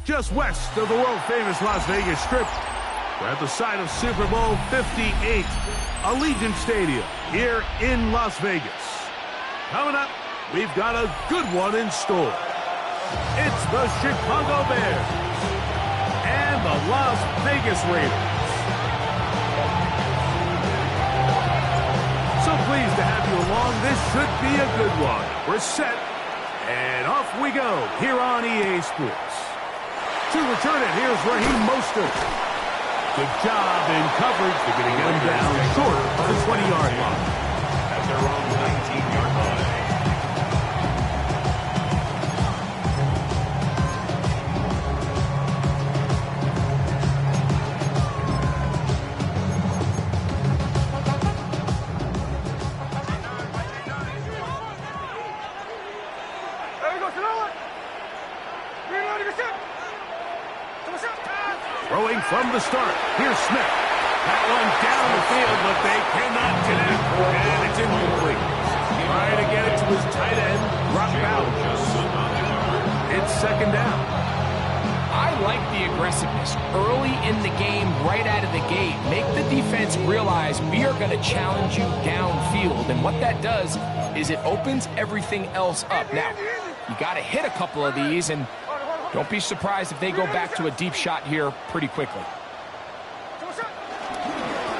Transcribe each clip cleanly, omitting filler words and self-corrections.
just west of the world-famous Las Vegas Strip. We're at the site of Super Bowl 58, Allegiant Stadium here in Las Vegas. Coming up, we've got a good one in store. It's the Chicago Bears and the Las Vegas Raiders. So pleased to have you along. This should be a good one. We're set, and off we go here on EA Sports. To return it, here's Raheem Mostert. Good job in coverage. They're going to get him down short of the 20-yard line. At their own 19-yard line. Throwing from the start. Here's Smith. That one down the field, but they cannot connect. And it's incomplete. Trying to get it to his tight end. Drop out. It's second down. I like the aggressiveness early in the game, right out of the gate. Make the defense realize we are going to challenge you downfield. And what that does is it opens everything else up. Now, you got to hit a couple of these, and don't be surprised if they go back to a deep shot here pretty quickly.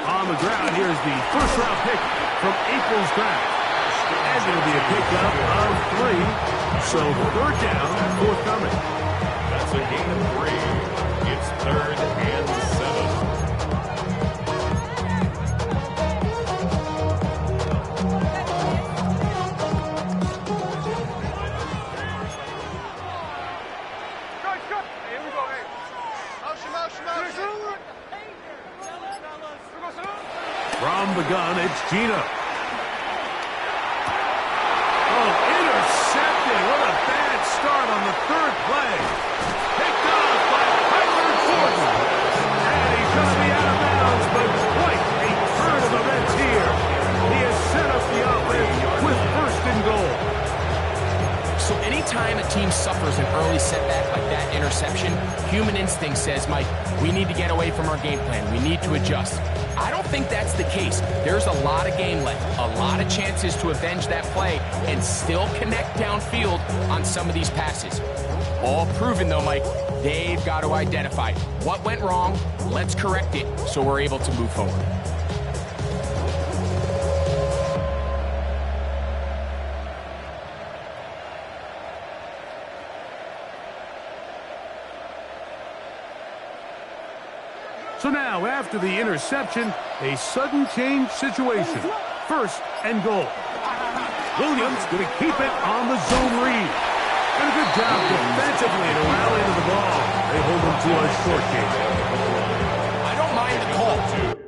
On the ground, here's the first-round pick from April's draft. And it'll be a pickup of 3. So third down, forthcoming. That's a gain of 3. It's third and 7. From the gun, it's Gino. Oh, intercepted. What a bad start on the third play. Picked off by Tyler Gordon. And he's going to be out of bounds, but quite a turn of events here. He has set up the offense with first and goal. So anytime a team suffers an early setback like that interception, human instinct says, Mike, we need to get away from our game plan. We need to adjust. I don't think that's the case. There's a lot of game left, a lot of chances to avenge that play and still connect downfield on some of these passes. All proven, though, Mike, they've got to identify what went wrong, let's correct it so we're able to move forward. So now, after the interception, a sudden change situation. First and goal. Williams going to keep it on the zone read. And a good job defensively to rally to the ball. They hold him to a short game. I don't mind the call.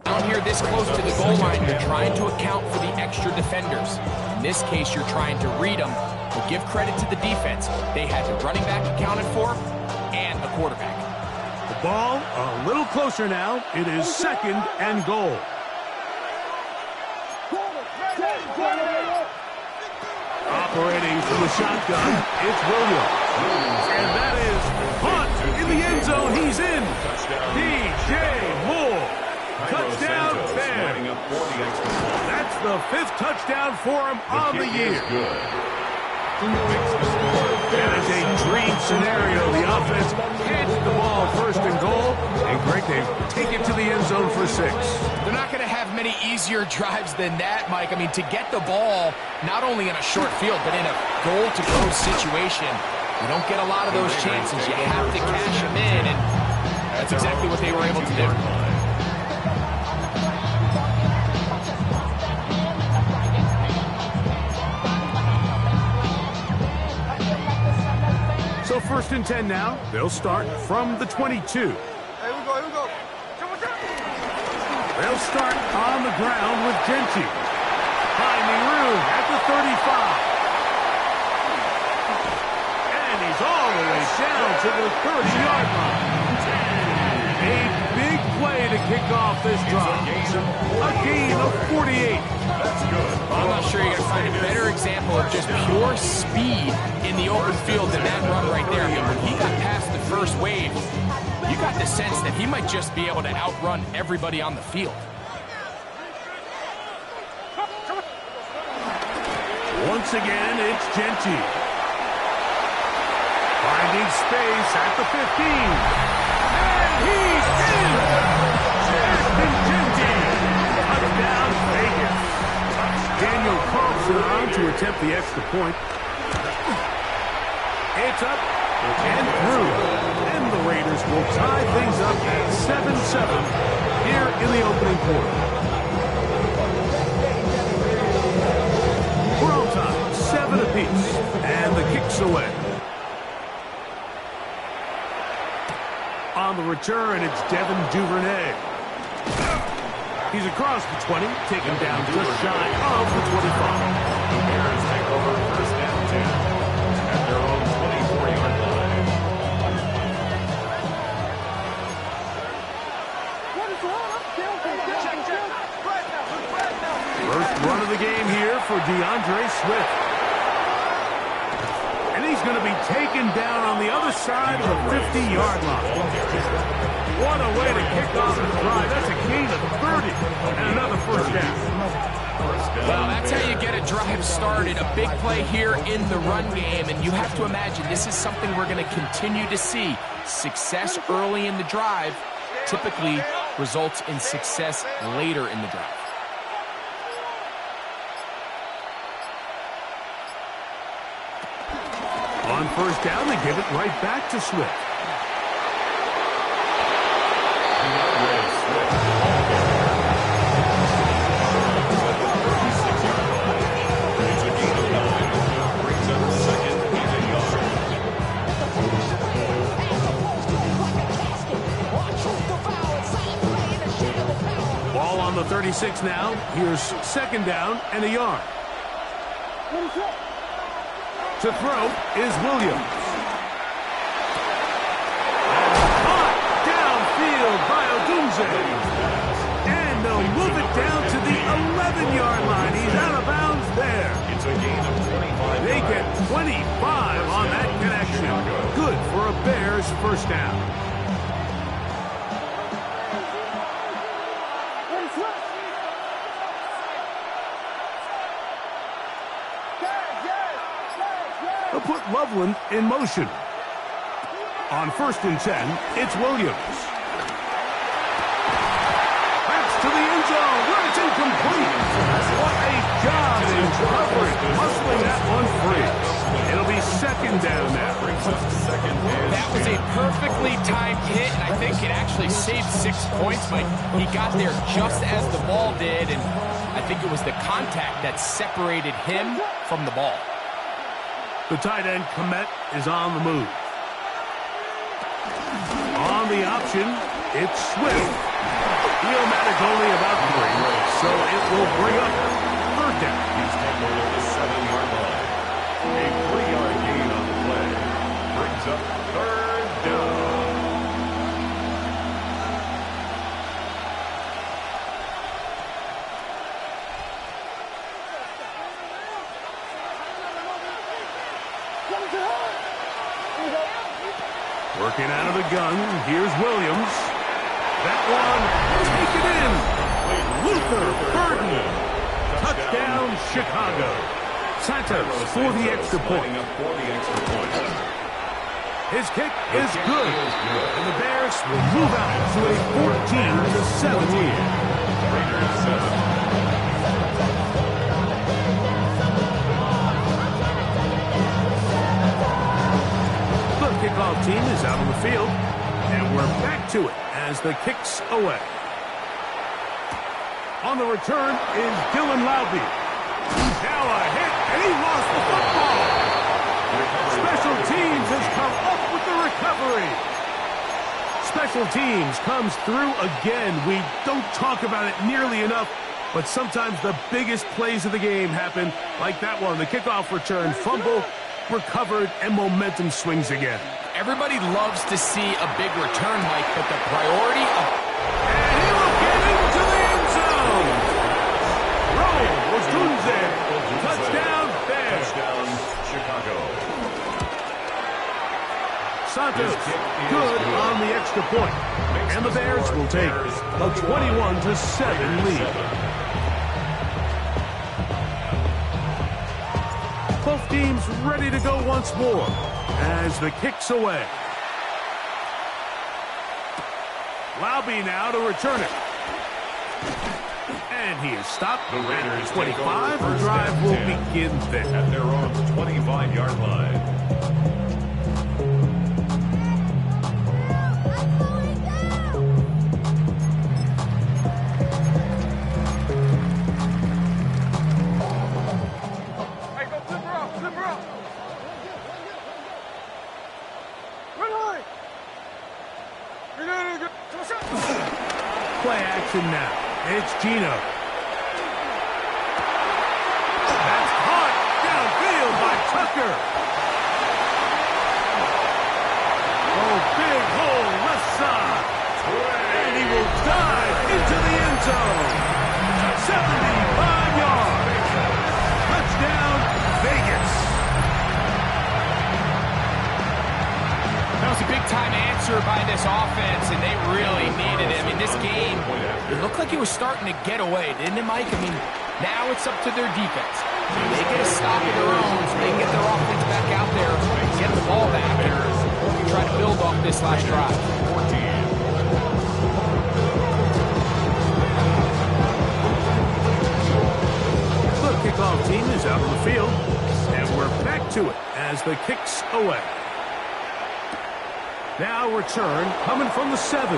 Down here this close to the goal line, you're trying to account for the extra defenders. In this case, you're trying to read them, but give credit to the defense. They had the running back accounted for and the quarterback. The ball a little closer now. It is second and goal. Operating from the shotgun, it's Williams. And that is Hunt in the end zone. He's in. DJ Moore. Touchdown, Bears. That's the 5th touchdown for him on the year. That is a dream scenario. The offense hits the ball first and goal. And Greg, they take it to the end zone for 6. They're not going to have many easier drives than that, Mike. I mean, to get the ball, not only in a short field, but in a goal-to-go situation, you don't get a lot of those chances. You have to cash them in, and that's exactly what they were able to do. So first and 10 now. They'll start from the 22. Here we go. They'll start on the ground with Genty. Finding room at the 35. And he's all the way down to the 30-yard line. A big play to kick off this drive. A gain of 48. That's good. I'm not sure you're going to find a better example of just pure speed in the open field than that run right there. I mean, when he got past the first wave, you got the sense that he might just be able to outrun everybody on the field. Once again, it's Genty. Finding space at the 15. And he's in! Ashton Genty! Touchdown, Vegas. Daniel Carlson on to attempt the extra point. It's up and through. And the Raiders will tie things up at 7-7 here in the opening quarter. We're on time, 7 apiece, and the kick's away. On the return, it's Devin Duvernay. He's across the 20, taken down just shy of the 25. The Bears take over first down 10 at their own 24-yard line. First run of the game here for DeAndre Swift. And he's going to be taken down on the other side of the 50-yard line. What a way to kick off the drive. That's a gain of 30 and another first down. Well, that's how you get a drive started. A big play here in the run game. And you have to imagine this is something we're going to continue to see. Success early in the drive typically results in success later in the drive. On first down, they give it right back to Swift. Ball on the 36 now. Here's second down and a yard. To throw is Williams. And caught downfield by Odunze. And they'll move it down to the 11-yard line. He's out of bounds there. It's a gain of 25. They get 25 on that connection. Good for a Bears first down. They'll put Loveland in motion. On first and 10, it's Williams. Backs to the end zone, where it's incomplete. What a job in covering, muscling that one free. It'll be second down now. That was a perfectly timed hit, and I think it actually saved 6 points, but he got there just as the ball did, and I think it was the contact that separated him from the ball. The tight end, Komet, is on the move. On the option, it's Swift. Iomatic only about 3, so it will bring up third down. He's tackled at the 7-yard line. A 3-yard gain on the play. Brings up third down. Working out of the gun, here's Williams. That one, taken in. Luther Burden. Touchdown, Chicago. Santos for the extra point. His kick is good. And the Bears will move out to a 14-7 lead. Raiders 7. Kickoff team is out on the field, and we're back to it as the kick's away. On the return is Dylan Loudby. Now a hit, and he lost the football. Special teams has come up with the recovery. Special teams comes through again. We don't talk about it nearly enough, but sometimes the biggest plays of the game happen like that one. The kickoff return, fumble, recovered, and momentum swings again. Everybody loves to see a big return, Mike, but the priority of... And he will get into the end zone. Tunze. Touchdown, Bears. Touchdown, Chicago. Santos good on the extra point. And the Bears will take a 21-7 lead. Both teams ready to go once more as the kick's away. Laube now to return it. And he is stopped at 25. The drive will begin there. At their own 25-yard line. Play action now. It's Gino. That's caught downfield by Tucker. Oh, big hole left side. And he will dive into the end zone. 75 yards. Touchdown, Vegas. That was a big-time answer by this offense, and they really needed it. I mean, this game, it looked like it was starting to get away, didn't it, Mike? I mean, now it's up to their defense. They get a stop of their own, so they can get their offense back out there, get the ball back, and try to build off this last drive. The kickoff team is out on the field, and we're back to it as the kick's away. Now return coming from the 7.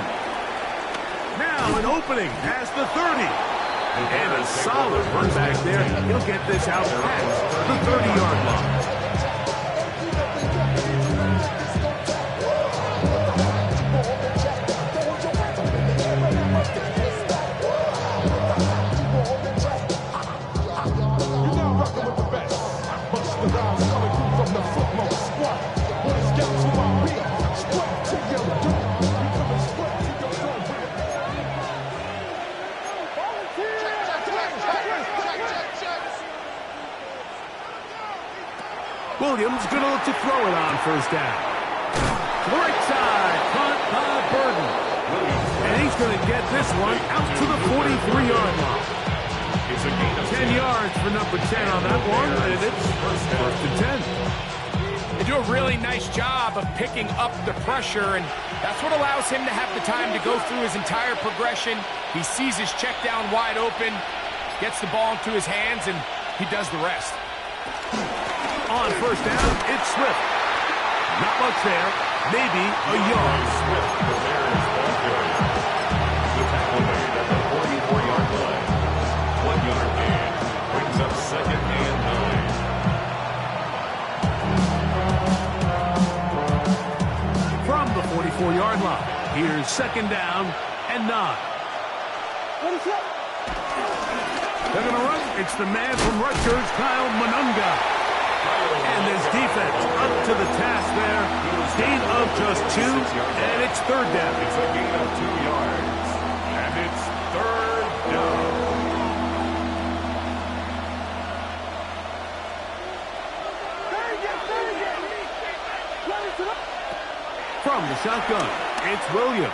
Now an opening past the 30. And a solid run back there. He'll get this out past the 30-yard line. Williams going to look to throw it on first down. To the right side, caught by Burden. And he's going to get this one out to the 43-yard line. 10 yards for number 10 on that one, and it's first and 10. They do a really nice job of picking up the pressure, and that's what allows him to have the time to go through his entire progression. He sees his check down wide open, gets the ball into his hands, and he does the rest. On first down, it's Swift. Not much there. Maybe a yard. Swift prepares ball carrier. The tackle made at the 44-yard line. 1-yard gain. Brings up second and 9. From the 44-yard line, here's second down and 9. They're going to run. It's the man from Rutgers, Kyle Monunga. And this defense up to the task there. Gain of just 2, and it's third down. It's a gain of 2 yards. And it's third down. From the shotgun, it's Williams.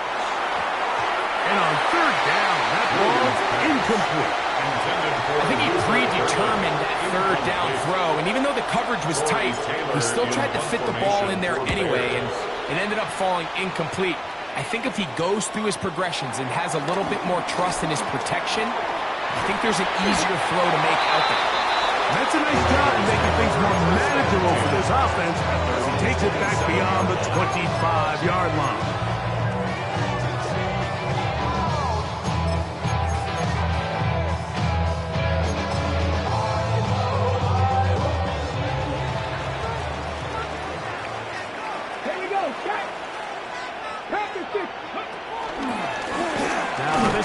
And on third down, that ball's incomplete. I think he predetermined that third down throw, and even though the coverage was tight, he still tried to fit the ball in there anyway, and it ended up falling incomplete. I think if he goes through his progressions and has a little bit more trust in his protection, I think there's an easier throw to make out there. That's a nice job of making things more manageable for this offense as he takes it back beyond the 25-yard line.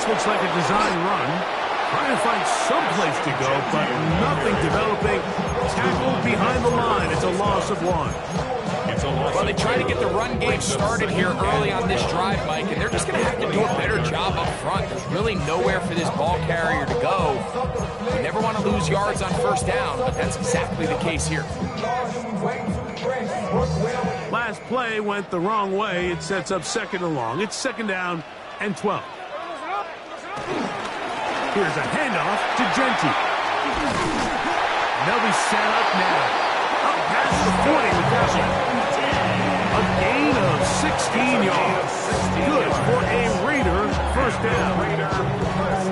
This looks like a design run. Trying to find some place to go, but nothing developing. Tackled behind the line. It's a loss of 1. Well, they try to get the run game started here early on this drive, Mike, and they're just going to have to do a better job up front. There's really nowhere for this ball carrier to go. You never want to lose yards on first down, but that's exactly the case here. Last play went the wrong way. It sets up 2nd and long. It's 2nd down and 12. Here's a handoff to Genti. They'll be set up now. Up past the 40 with that one. A gain of 16 yards. Good for a Raider first down.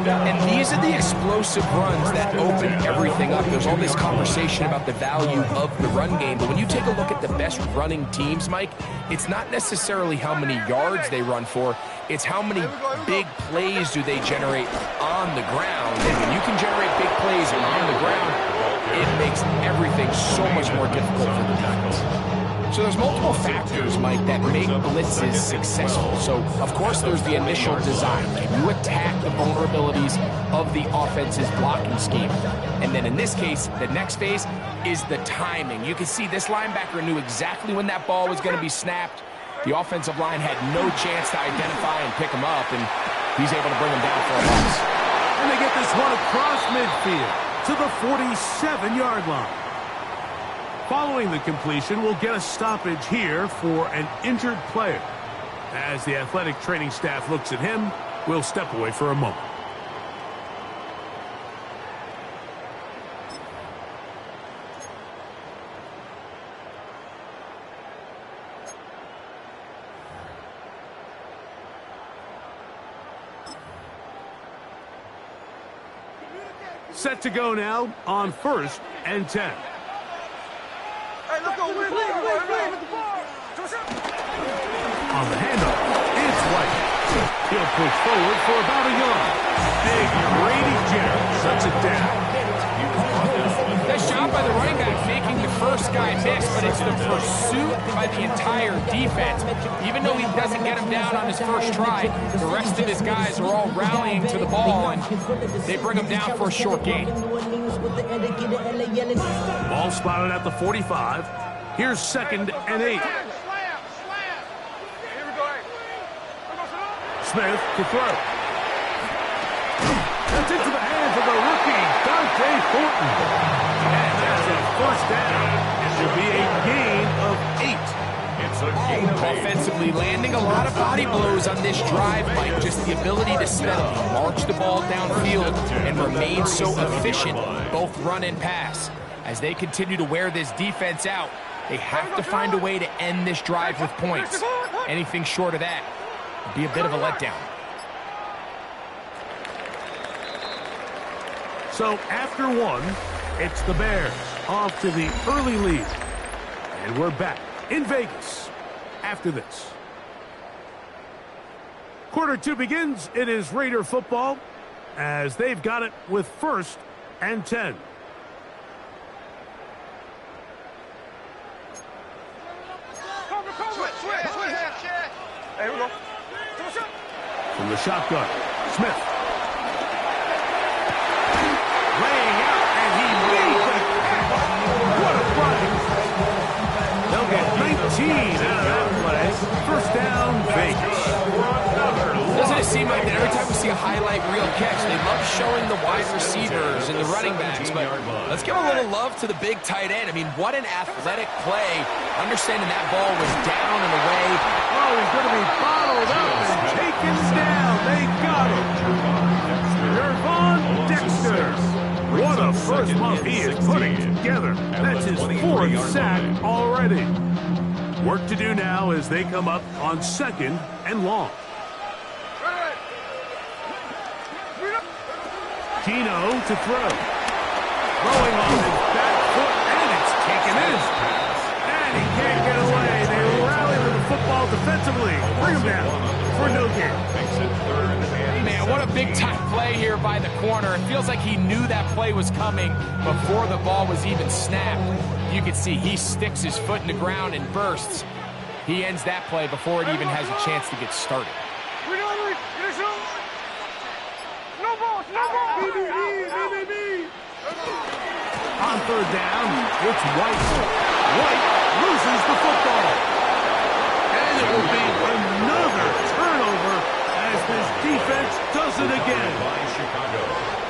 And these are the explosive runs that open everything up. There's all this conversation about the value of the run game, but when you take a look at the best running teams, Mike, it's not necessarily how many yards they run for, it's how many big plays do they generate on the ground. And when you can generate big plays on the ground, it makes everything so much more difficult for the defense. So there's multiple factors, Mike, that make blitzes successful. So, of course, there's the initial design. Can you attack the vulnerabilities of the offense's blocking scheme? And then in this case, the next phase is the timing. You can see this linebacker knew exactly when that ball was going to be snapped. The offensive line had no chance to identify and pick him up, and he's able to bring him down for a loss. And they get this one across midfield to the 47-yard line. Following the completion, we'll get a stoppage here for an injured player. As the athletic training staff looks at him, we'll step away for a moment. Set to go now on 1st and 10. On the handoff, it's White. He'll push forward for about a yard. Big Brady Jerry shuts it down. Nice job by the running back making the first guy miss, but it's the pursuit by the entire defense. Even though he doesn't get him down on his first try, the rest of his guys are all rallying to the ball, and they bring him down for a short gain. Ball spotted at the 45. Here's 2nd and 8. Smith to throw. That's into the hands of the rookie, Dante Thornton. And that's a first down. It should be a gain of 8. It's a gain of 8. Offensively landing a lot of body blows on this drive, Mike. Just the ability to steadily march the ball downfield and remain so efficient, both run and pass. As they continue to wear this defense out, they have to find a way to end this drive with points. Anything short of that would be a bit of a letdown. So after 1, it's the Bears off to the early lead. And we're back in Vegas after this. Quarter 2 begins. It is Raider football as they've got it with 1st and 10. From the shotgun, Smith. Laying out, and he made the catch. What a play. They'll get 19 out of that play. First down, Vegas. Doesn't it seem like that every time we see a highlight reel catch, they love showing the wide receivers and the running backs, but let's give a little love to the big tight end. I mean, what an athletic play. Understanding that ball was down and away. Oh, he's going to be bottled up and taken down. They got him. Gervon Dexter. What a first month he is putting together. That's his 4th sack already. Work to do now as they come up on 2nd and long. Tino to throw. Throwing on his back foot, and it's taken in. And he can't get away. They rally with the football defensively. Bring him down for no gain. Man, what a big-time play here by the corner. It feels like he knew that play was coming before the ball was even snapped. You can see he sticks his foot in the ground and bursts. He ends that play before it even has a chance to get started. On third down, it's White. White loses the football. And it will be another turnover as this defense does it again. By Chicago.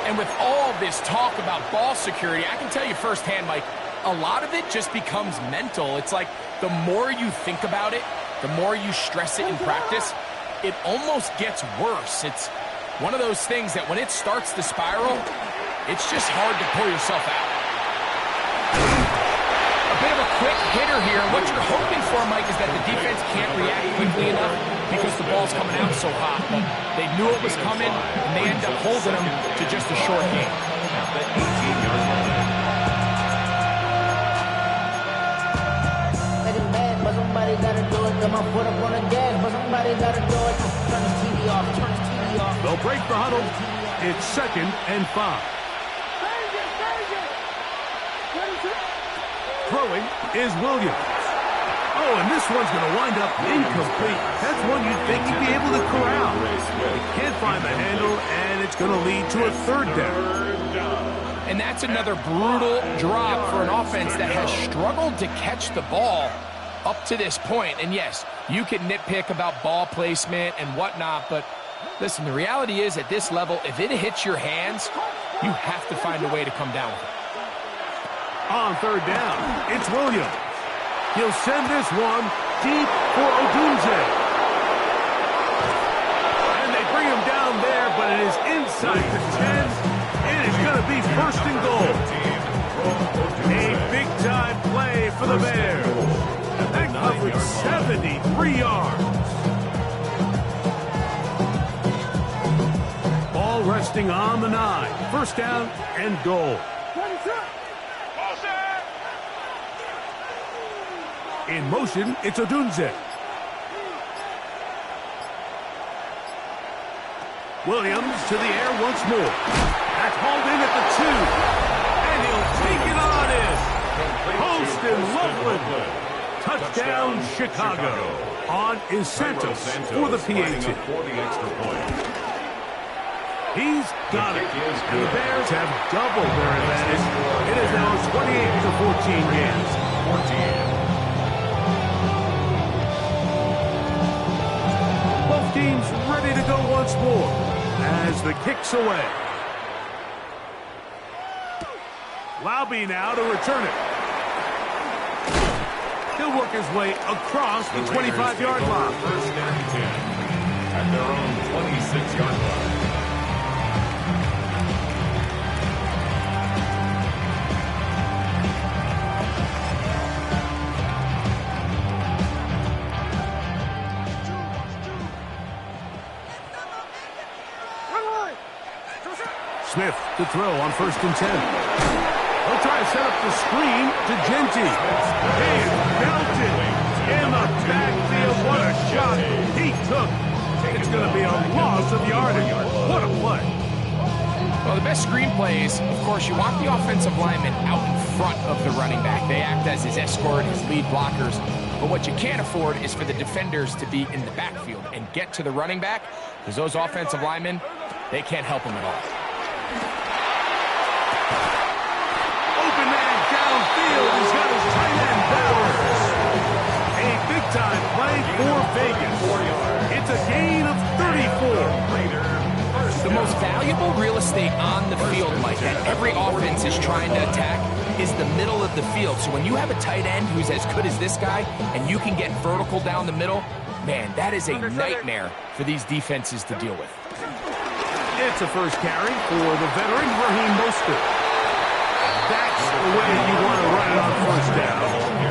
And with all this talk about ball security, I can tell you firsthand, Mike, a lot of it just becomes mental. It's like the more you think about it, the more you stress it in practice, it almost gets worse. It's one of those things that when it starts to spiral, it's just hard to pull yourself out. A bit of a quick hitter here. What you're hoping for, Mike, is that the defense can't react quickly enough because the ball's coming out so hot. But they knew it was coming, and they end up holding them to just a short game. At the 18-yard line. But somebody gotta do it. Got my foot up on the gas, but somebody gotta do it. Turn his TV off, turn his TV off. They'll break the huddle. It's 2nd and 5. Throwing is Williams. Oh, and this one's going to wind up incomplete. That's one you'd think he'd be able to corral. He can't find the handle, and it's going to lead to a 3rd down. And that's another brutal drop for an offense that has struggled to catch the ball up to this point. And yes, you can nitpick about ball placement and whatnot, but listen, the reality is at this level, if it hits your hands, you have to find a way to come down with it. On 3rd down, it's Williams. He'll send this one deep for Odunze. And they bring him down there, but it is inside the 10. It is going to be 1st and goal. A big-time play for the Bears. That covered 73 yards. Ball resting on the 9. 1st down and goal. In motion, it's Odunze. Williams to the air once more. That's hauled in at the 2. And he'll take it on in. Post and Loveland. Touchdown, Chicago. On is Santos for the PAT. He's got it. And the Bears have doubled their advantage. It is now a 28-14 game. Both teams ready to go once more as the kick's away. Laube now to return it. He'll work his way across the 25-yard line. 1st and 10 at their own 26-yard line. Smith to throw on 1st and 10. He'll try to set up the screen to Genty. He is belted in the backfield. What a shot he took. It's going to be a loss of yardage. What a play. Well, the best screenplay is, of course, you want the offensive lineman out in front of the running back. They act as his escort, his lead blockers. But what you can't afford is for the defenders to be in the backfield and get to the running back, because those offensive linemen, they can't help him at all. Open man downfield. He's got his tight end Bowers. A big-time play for Vegas. It's a gain of 34. The most valuable real estate on the field, Mike, that every offense is trying to attack is the middle of the field. So when you have a tight end who's as good as this guy and you can get vertical down the middle, man, that is a nightmare for these defenses to deal with. It's a first carry for the veteran Raheem Mostert. That's the way you want to run it on 1st down.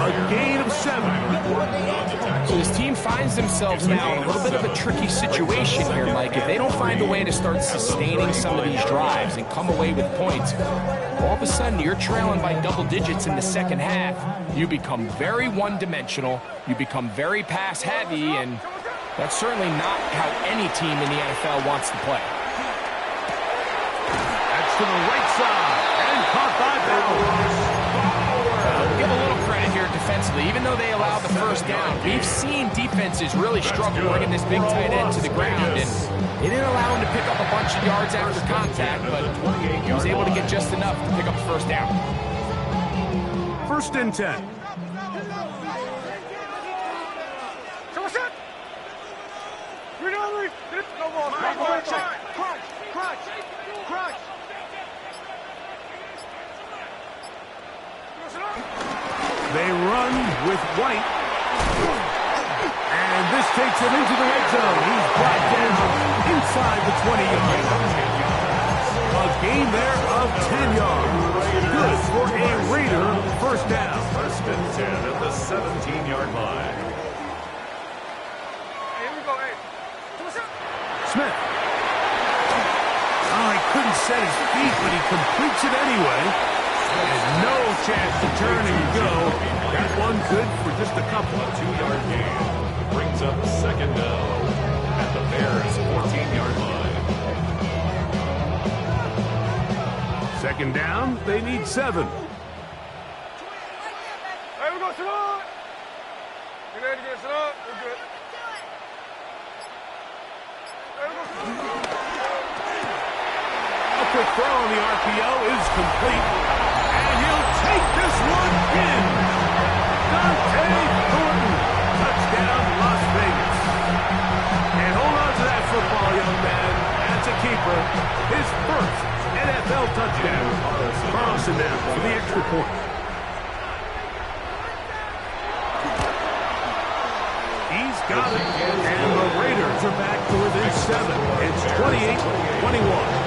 A gain of 7. So this team finds themselves now in a little bit of a tricky situation here, Mike. If they don't find a way to start sustaining some of these drives and come away with points, all of a sudden you're trailing by double digits in the 2nd half. You become very one-dimensional. You become very pass-heavy, and that's certainly not how any team in the NFL wants to play. That's to the right side. And caught by Bowers. Give a little credit here defensively. Even though they allowed the 1st down, we've seen defenses really struggle bringing this big tight end to the ground. And It didn't allow him to pick up a bunch of yards after contact, but he was able to get just enough to pick up the first down. 1st and 10. They run with White. And this takes him into the red zone. He's brought down inside the 20-yard line. A gain there of 10 yards. Good for a Raider first down. 1st and 10 at the 17-yard line. Smith. Oh, he couldn't set his feet, but he completes it anyway. And no chance to turn and go. That one good for just a couple. A 2-yard gain brings up 2nd down at the Bears' 14-yard line. 2nd down, they need 7. Hey, we go sit up. Get ready to get sit up. We're good. Hey, we go sit up. A quick throw on the RPO is complete. And he'll take this one in. Dante Thornton. Touchdown, Las Vegas. And hold on to that football, young man. That's a keeper. His first NFL touchdown. Carlson now for the extra point. He's got it. And the Raiders are back to within 7. It's 28-21.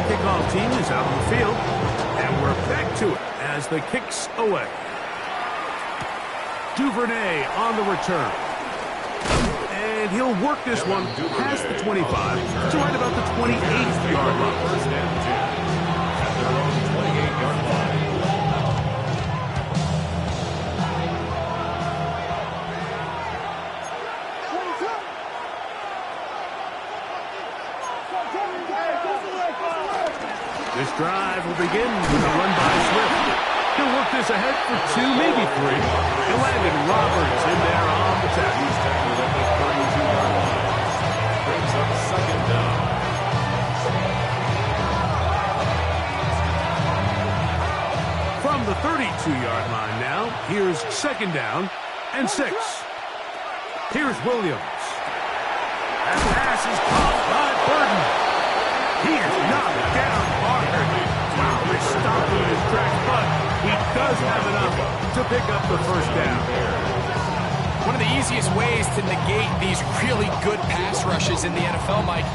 Kickoff team is out on the field, and we're back to it as the kicks away. Duvernay on the return. And he'll work this one past the 25 to right about the 28-yard line. 1st and 10 at their own 28-yard line. This drive will begin with a run by Swift. He'll work this ahead for 2, maybe 3. And Landon Roberts in there on the tackle. He's tackled at the 32-yard line. Brings up 2nd down. From the 32-yard line now, here's 2nd down and 6. Here's Williams. That pass is caught by Burton. He is knocked down hard. Wow, they stopped him in his tracks, but he does have enough to pick up the first down. One of the easiest ways to negate these really good pass rushes in the NFL, Mike,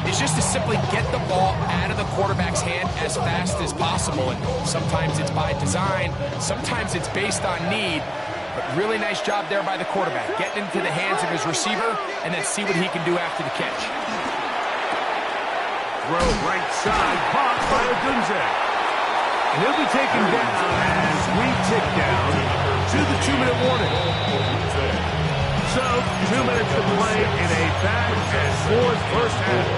is just to simply get the ball out of the quarterback's hand as fast as possible. And sometimes it's by design, sometimes it's based on need. But really nice job there by the quarterback, getting into the hands of his receiver and then see what he can do after the catch. Throw right side, caught by Odunze. And he'll be taken down as we tick down to the 2-minute warning. So, 2 minutes to play in a back-and-forth first half.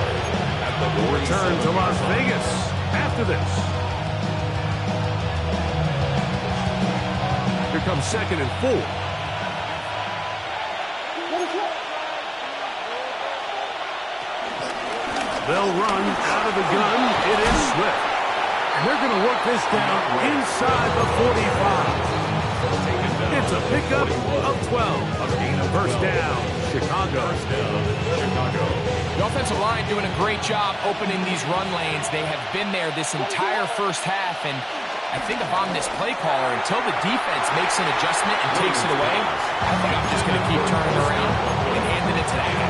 We'll return to Las Vegas after this. Here comes 2nd and 4. They'll run out of the gun. It is Swift. And they're going to work this down inside the 45. It's a pickup of 12. First down, Chicago. The offensive line doing a great job opening these run lanes. They have been there this entire first half, and I think if I'm this play caller, until the defense makes an adjustment and takes it away, I think I'm just going to keep turning around and handing it to that guy.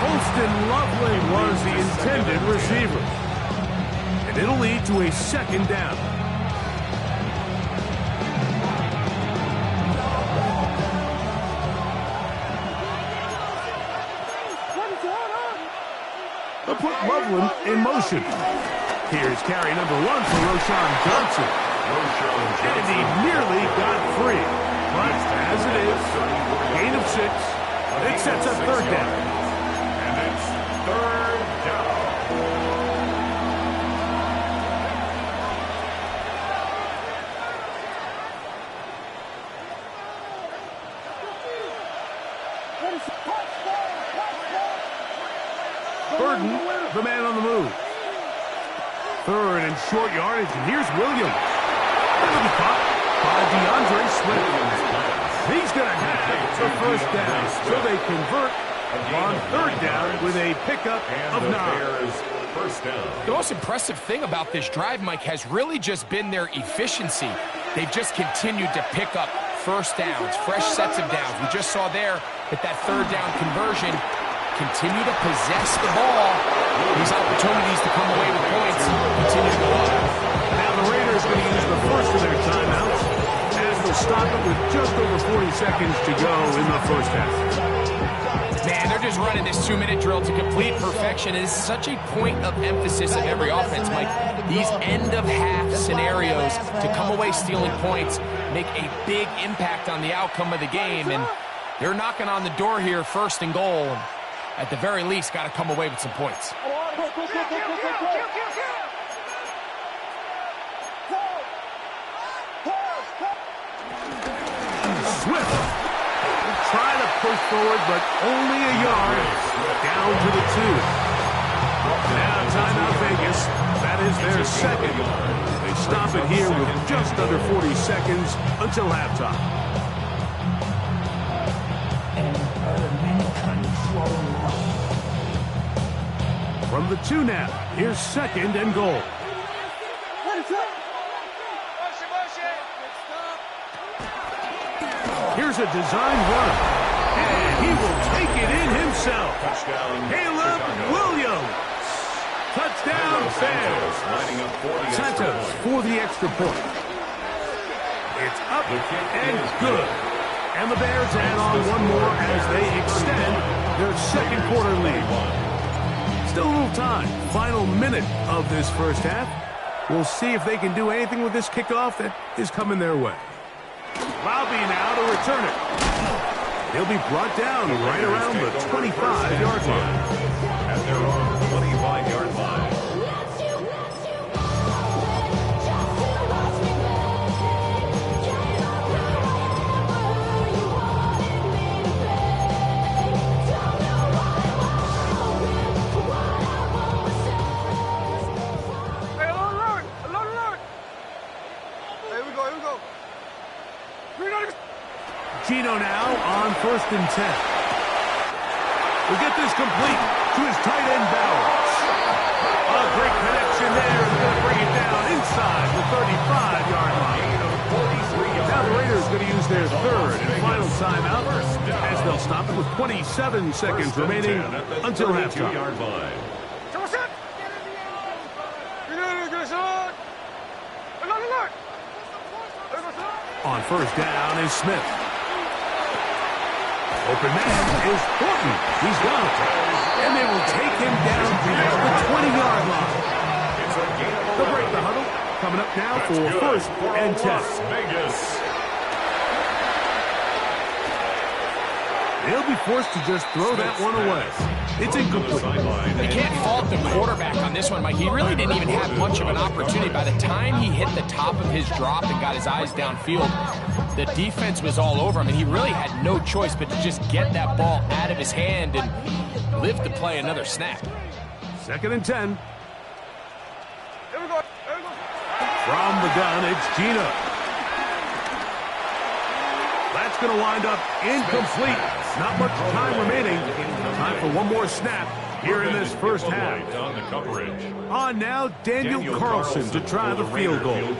Holston Lovely was the intended receiver. And it'll lead to a 2nd down. They'll put Loveland in motion. Here's carry number 1 for Roschon Johnson. And he nearly got free. But as it is, gain of 6. It sets up 3rd down. And it's 3rd down. Burden, the man on the move. Third and short yardage, and here's Williams. That'll be caught by DeAndre Swift. He's going to have the first down, so they convert on third down with a pickup of 9. First down. The most impressive thing about this drive, Mike, has really just been their efficiency. They've just continued to pick up first downs, fresh sets of downs. We just saw there that third down conversion, continue to possess the ball. These opportunities to come away with points continue to go up. Now the Raiders going to use the first of their timeouts as they'll stop it with just over 40 seconds to go in the first half. Man, they're just running this 2-minute drill to complete perfection. It is such a point of emphasis of every offense, Mike. These end-of-half scenarios to come away stealing points make a big impact on the outcome of the game, and they're knocking on the door here, first and goal. At the very least, got to come away with some points. Swift trying to push forward, but only a yard down to the 2. Now timeout Vegas. That is their second. They stop it here with just under 40 seconds until halftime. From the 2 now, here's second and goal. Here's a design run, and he will take it in himself. Caleb Williams. Touchdown, Bears. Santos for the extra point. It's up and good. And the Bears add on one more as they extend their second quarter lead. Still a little time. Final minute of this first half. We'll see if they can do anything with this kickoff that is coming their way. Robbie now to return it. He'll be brought down right around the 25-yard line. At their own 25-yard line. Gino now on 1st and 10. We'll get this complete to his tight end Bowers. A great connection there. He's going to bring it down inside the 35-yard line. Now the Raiders going to use their third and final timeout as they'll stop it with 27 seconds remaining until halftime. On first down is Smith. Open man is Horton. He's gone. And they will take him down to the 20-yard line. They'll break the huddle. Coming up now for 1st and 10. They'll be forced to just throw that one away. It's incomplete. You can't fault the quarterback on this one, Mike. He really didn't even have much of an opportunity. By the time he hit the top of his drop and got his eyes downfield, the defense was all over him, and he really had no choice but to just get that ball out of his hand and live to play another snap. 2nd and 10. From the gun, it's Gino. That's going to wind up incomplete. Not much time remaining. Time for one more snap here in this first half. On now, Daniel Carlson to try the field goal. He'll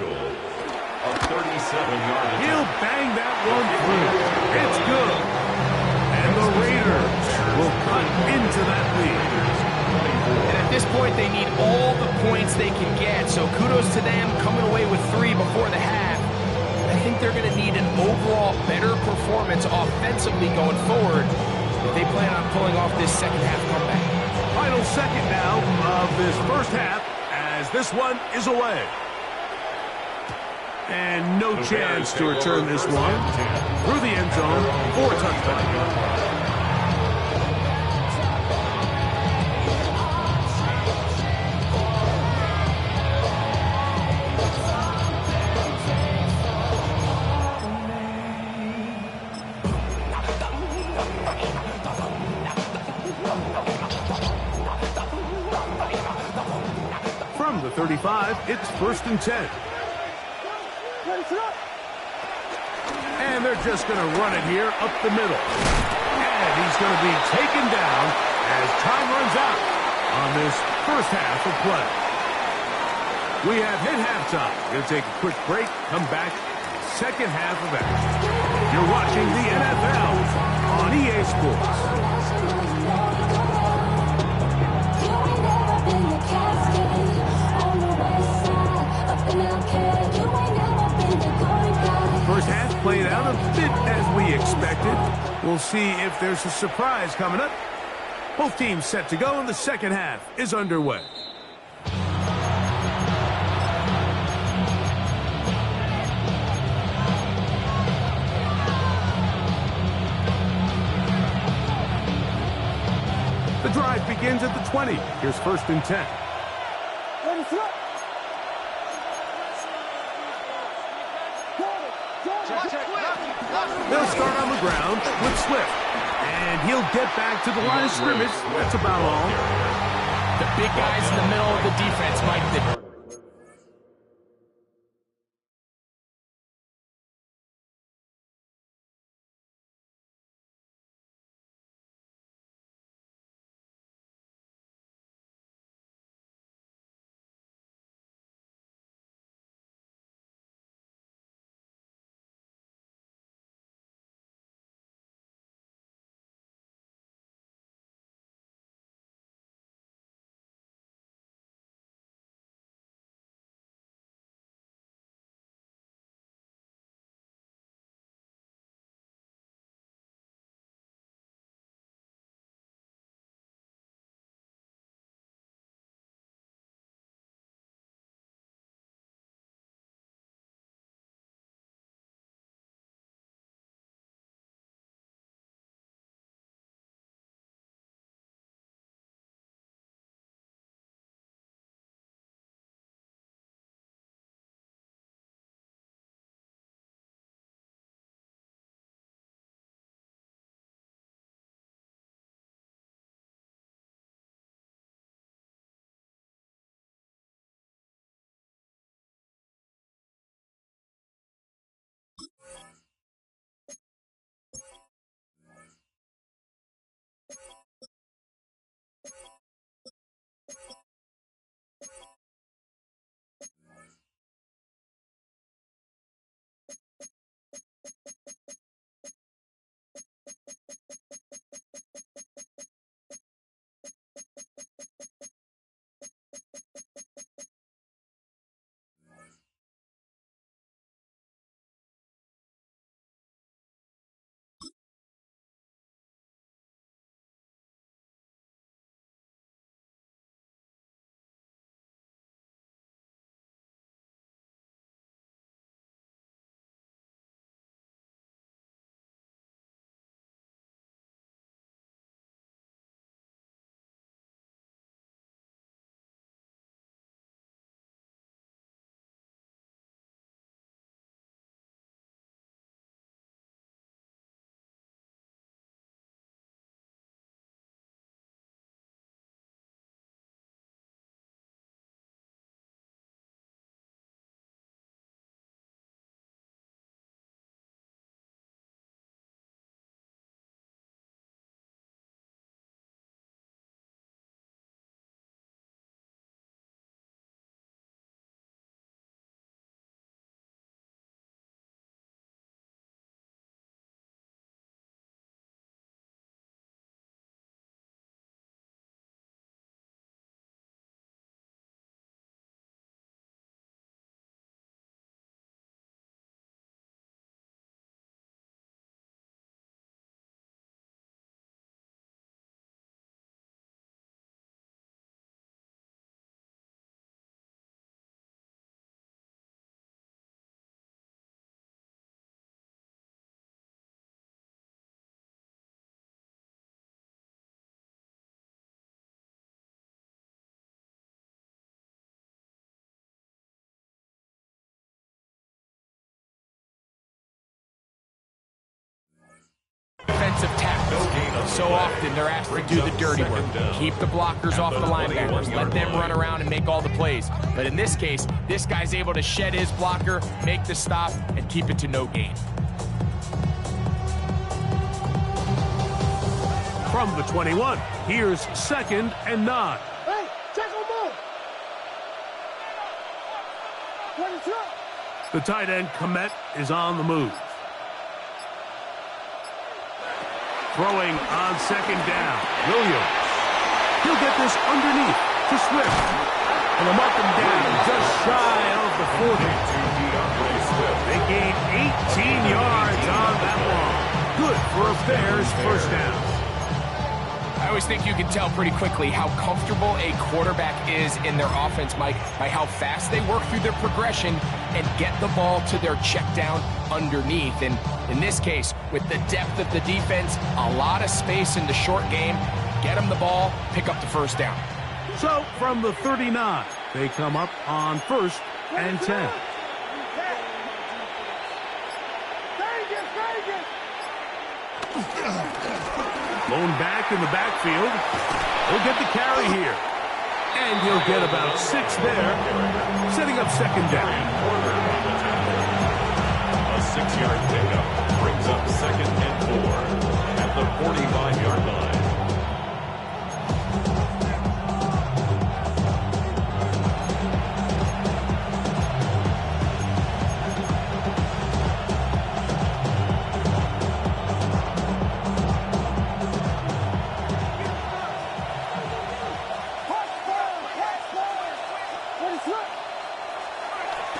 bang that one through. It's good. And the Raiders will cut into that lead. And at this point, they need all the points they can get. So kudos to them coming away with 3 before the half. I think they're going to need an overall better performance offensively going forward if they plan on pulling off this second half comeback. Final second now of this first half as this one is away. And no chance to return this one through the end zone for a touchdown. from the 35. It's 1st and 10. And they're just going to run it here up the middle. And he's going to be taken down as time runs out on this first half of play. We have hit halftime. Going to take a quick break, come back, second half of action. You're watching the NFL on EA Sports. First half played out a bit as we expected. We'll see if there's a surprise coming up. Both teams set to go, and the second half is underway. The drive begins at the 20. Here's 1st and 10. They'll start on the ground with Swift. And he'll get back to the line of scrimmage. That's about all. The big guys in the middle of the defense, Mike. So often they're asked to do the dirty work. Keep the blockers off the linebackers. Let them run around and make all the plays. But in this case, this guy's able to shed his blocker, make the stop, and keep it to no gain. From the 21, here's 2nd and 9. Hey, check on move. The tight end, Komet, is on the move. Throwing on 2nd down, Williams. He'll get this underneath to Swift. And a mark him down just shy of the 40. They gain 18 yards on that ball. Good for a Bears first down. I always think you can tell pretty quickly how comfortable a quarterback is in their offense, Mike, by how fast they work through their progression and get the ball to their check down underneath. And in this case, with the depth of the defense, a lot of space in the short game, get them the ball, pick up the first down. So from the 39, they come up on 1st and 10. Blown back in the backfield. He'll get the carry here. And he'll get about 6 there, setting up 2nd down. A 6-yard pickup brings up 2nd and 4 at the 45-yard line.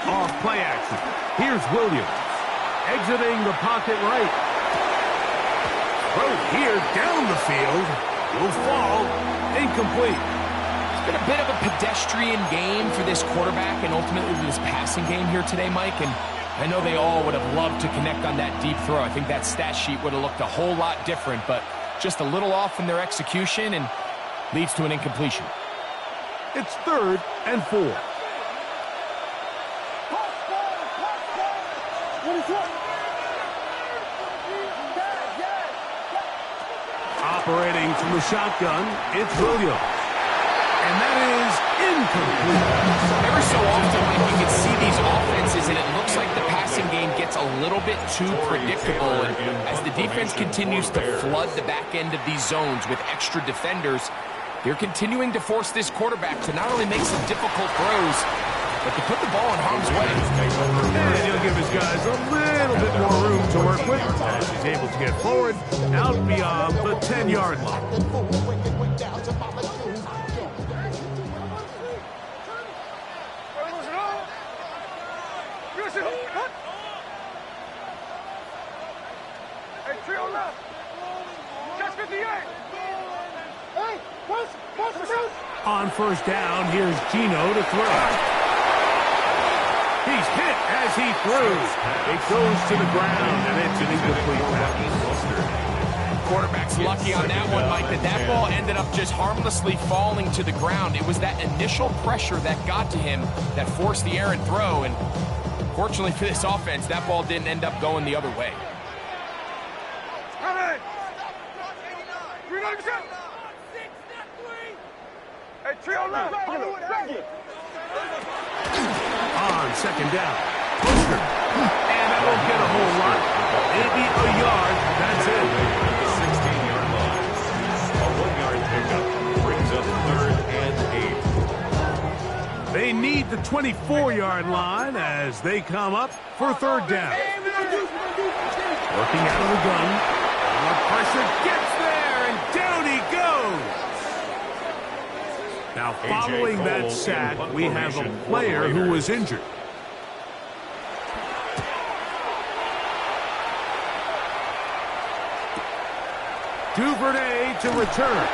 Off play action. Here's Williams. Exiting the pocket right. Throw here down the field. Will fall. Incomplete. It's been a bit of a pedestrian game for this quarterback and ultimately this passing game here today, Mike. And I know they all would have loved to connect on that deep throw. I think that stat sheet would have looked a whole lot different, but just a little off in their execution and leads to an incompletion. It's 3rd and 4. Operating from the shotgun, it's Williams. And that is incomplete. Every so often, Mike, you can see these offenses, and it looks like the passing game gets a little bit too predictable. And as the defense continues to flood the back end of these zones with extra defenders, they're continuing to force this quarterback to not only make some difficult throws, but to put the ball in harm's way. And he'll give his guys a little bit more room to work with as he's able to get forward out beyond the 10-yard line. Hey, trio left. Catch 58. Hey, push. On 1st down, here's Gino to throw. He's hit as he throws. It goes to the ground, and it's an incomplete pass. Quarterback's lucky on that one, Mike, that ball ended up just harmlessly falling to the ground. It was that initial pressure that got to him that forced the errant throw, and fortunately for this offense, that ball didn't end up going the other way. Come in. 390. Hey, trio left. On 2nd down, Poster. And that won't get a whole lot. Maybe a yard. That's it. At the 16-yard line. A 1-yard pickup brings up 3rd and 8. They need the 24-yard line as they come up for 3rd down. Working out of the gun. The pressure gets there, and down he goes. Now, following that sack, we have a player who was injured. Duvernay to return.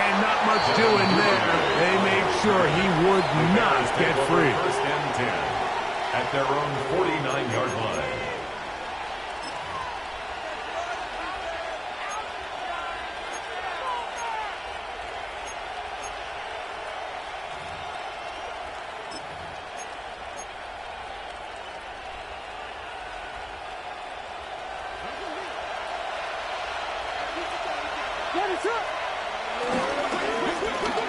And not much doing there. They made sure he would not get free. 1st and 10 at their own 49-yard line.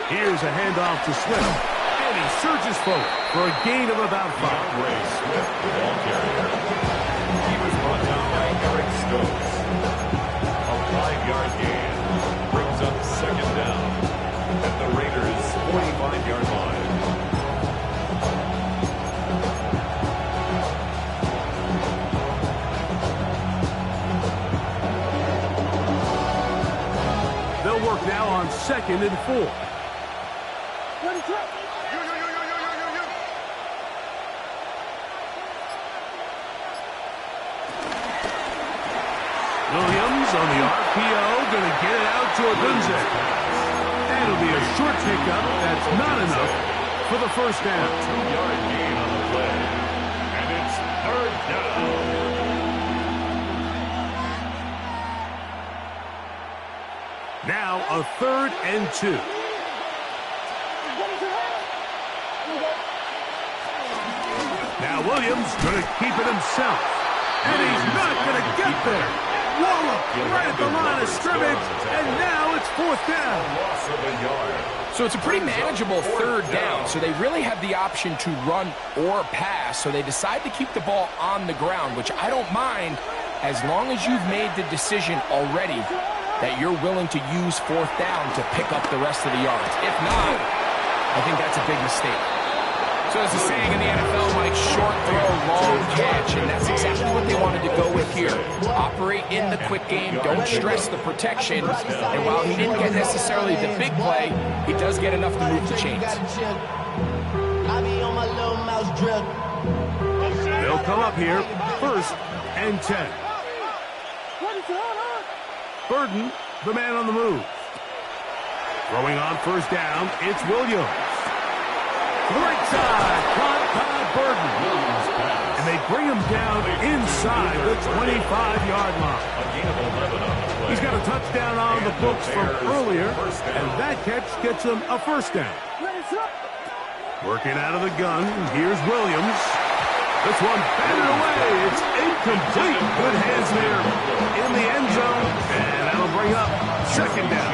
Here's a handoff to Swift. And he surges forward for a gain of about 5. Ray Swift, the ball carrier. He was brought down by Eric Stokes. A 5-yard gain brings up second down at the Raiders' 45-yard line. They'll work now on 2nd and 4. Williams on the RPO, going to get it out to Odunze. That'll be a short pickup. That's not enough for the first down. 2-yard gain on the play. And it's third down. Now a 3rd and 2. Now Williams going to keep it himself. And he's not going to get there. Wallop right at the line of scrimmage. And now it's 4th down. Loss of a yard. So it's a pretty manageable 3rd down, so they really have the option to run or pass, so they decide to keep the ball on the ground, which I don't mind as long as you've made the decision already that you're willing to use 4th down to pick up the rest of the yards. If not, I think that's a big mistake. So as the saying in the NFL, Mike, short throw, long catch, and that's exactly what they wanted to go with here. Operate in the quick game, don't stress the protection, and while he didn't get necessarily the big play, he does get enough to move the chains. They'll come up here, 1st and 10. Burden, the man on the move. Throwing on 1st down, it's Williams. Right side, caught by Burden. And they bring him down inside the 25-yard line. He's got a touchdown on the books from earlier, and that catch gets him a 1st down. Working out of the gun, here's Williams. This one batted away. It's incomplete. Good hands there in the end zone, and that'll bring up 2nd down.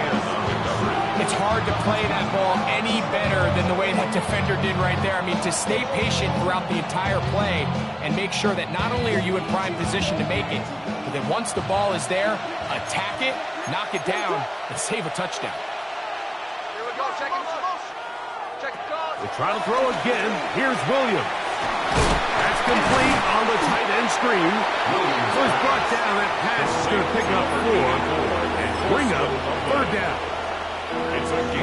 It's hard to play that ball any better than the way that defender did right there. I mean, to stay patient throughout the entire play and make sure that not only are you in prime position to make it, but that once the ball is there, attack it, knock it down, and save a touchdown. Here we go. Check it. Check it. They try to throw again. Here's Williams. That's complete on the tight end screen. So he's brought down. That pass is going to pick up 4 and bring up 3rd down.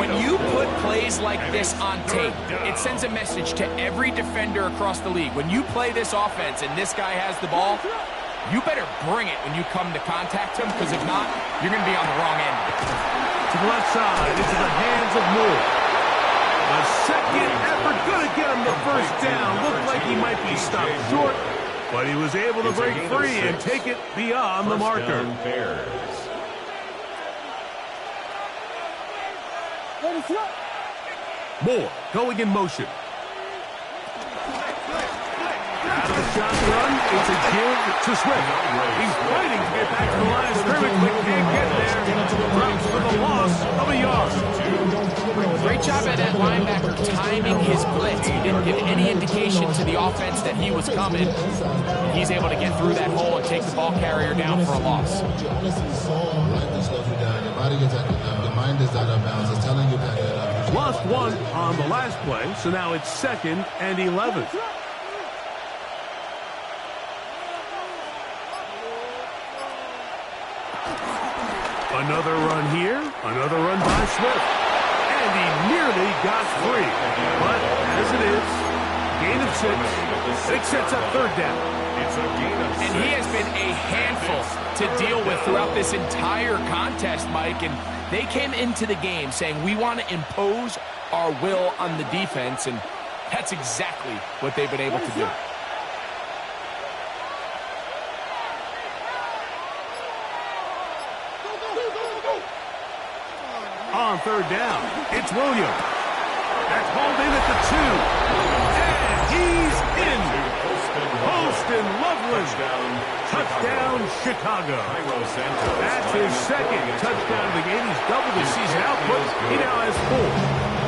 When you put plays like this on tape, it sends a message to every defender across the league. When you play this offense and this guy has the ball, you better bring it when you come to contact him, because if not, you're going to be on the wrong end. To the left side, into the hands of Moore. A second effort, going to get him the 1st down. Looked like he might be stopped short, but he was able to break free and take it beyond the marker. Moore going in motion. Out of the shotgun, it's a give to Swift. He's fighting to get back to the line of scrimmage, but can't get there. Drops for the loss of a yard. Great job by that linebacker timing his blitz. He didn't give any indication to the offense that he was coming. And he's able to get through that hole and take the ball carrier down for a loss. Lost 1 on the last play, so now it's 2nd and 11. Another run here, another run by Swift. And he nearly got free. But as it is, gain of 6, it sets up 3rd down. And he has been a handful to deal with throughout this entire contest, Mike. And they came into the game saying, we want to impose our will on the defense. And that's exactly what they've been able to do. On 3rd down, it's Williams. That's hauled in at the 2. And he's in. Post Austin Loveland. Touchdown, Chicago. That's his second touchdown of the game. He's doubled his season output. He now has 4.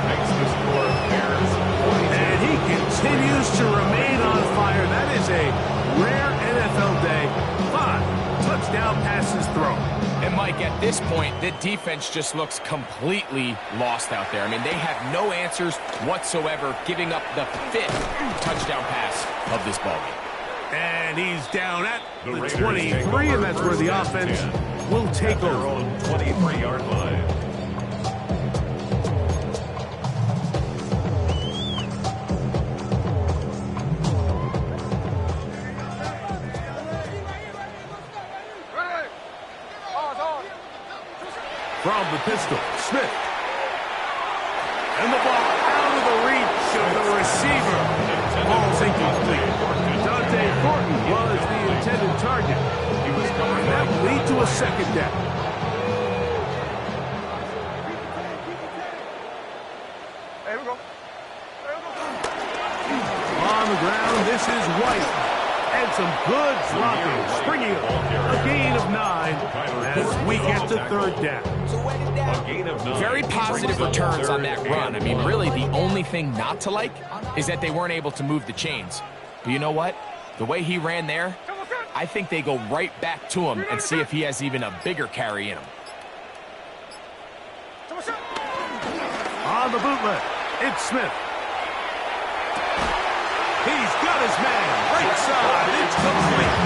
Makes the score Bears 42. And he continues to remain on fire. That is a rare NFL day. 5 touchdown passes thrown. And Mike, at this point, the defense just looks completely lost out there. I mean, they have no answers whatsoever, giving up the 5th touchdown pass of this ballgame. And he's down at the 23, and that's where the offense will take their over. own 23-yard line. From the pistol, Smith. And the ball out of the reach of the receiver. Ball's incomplete. Dante Thornton was the intended target. He was coming That back. will lead to a second down. Hey, we go. On the ground, this is White. And some good blocking. Springing up. A gain of 9 as we get to third down. A gain of 9. Very positive returns on that run. I mean, really, the only thing not to like is that they weren't able to move the chains. But you know what? The way he ran there, I think they go right back to him and see if he has even a bigger carry in him. On the bootleg, it's Smith. He's got his man. Right side. It's complete.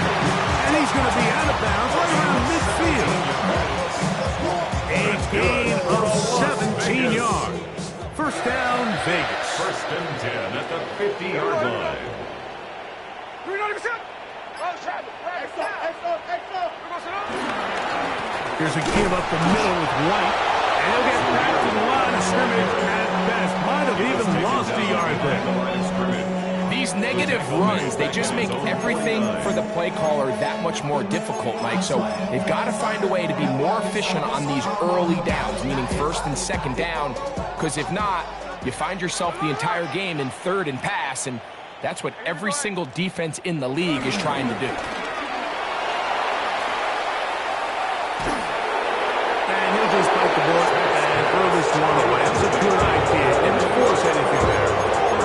And he's going to be out of bounds right around midfield. A gain of 17 yards. First down, Vegas. First and 10 at the 50-yard line. Here's a game up the middle with White. And he'll get back to the line of scrimmage at best. Might have even lost a yard there. These negative runs, they just make everything for the play caller that much more difficult, Mike. So they've got to find a way to be more efficient on these early downs, meaning first and second down, because if not, you find yourself the entire game in third and pass, and that's what every single defense in the league is trying to do. And he'll just bite the bullet and throw this one away. That's a good idea. Didn't force anything there.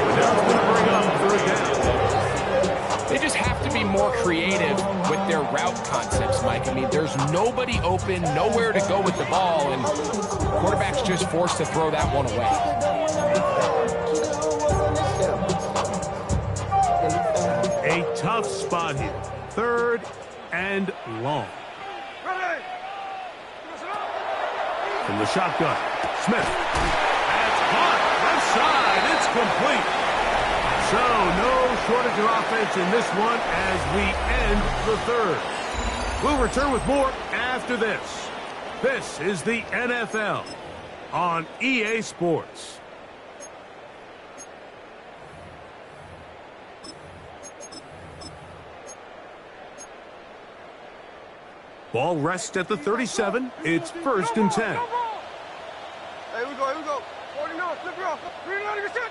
But now it's going to bring up third down. They just have to be more creative with their route concepts, Mike. I mean, there's nobody open, nowhere to go with the ball, and quarterback's just forced to throw that one away. A tough spot here. Third and long. From the shotgun, Smith. That's caught. Left side. It's complete. So no shortage of offense in this one as we end the third. We'll return with more after this. This is the NFL on EA Sports. Ball rests at the 37. It's first and 10. Hey, we go. 49, flip it off. 39%.